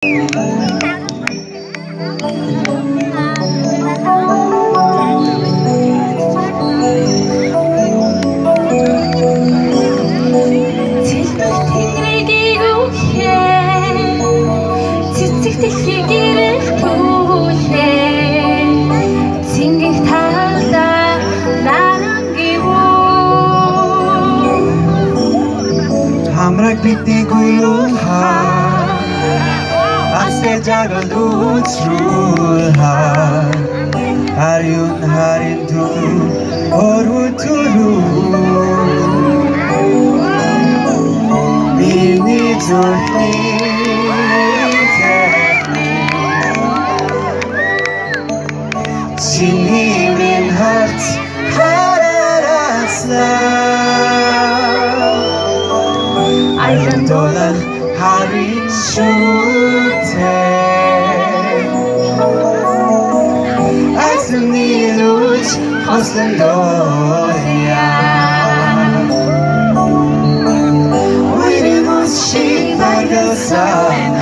Цэцэг дэлхийг ирэх түлээ Цэнгэх талдаа нарангивуу Хамраг бидний гуйлуулхаа Астай жагал үзрүүлхаа Харин харин түр орутуруу Миний зүрхний Чиний минь харц хараараслаа Айлан долан харин шүтээ Айсан нилүүч хослон дойя Уйрын ус шиг баргалсан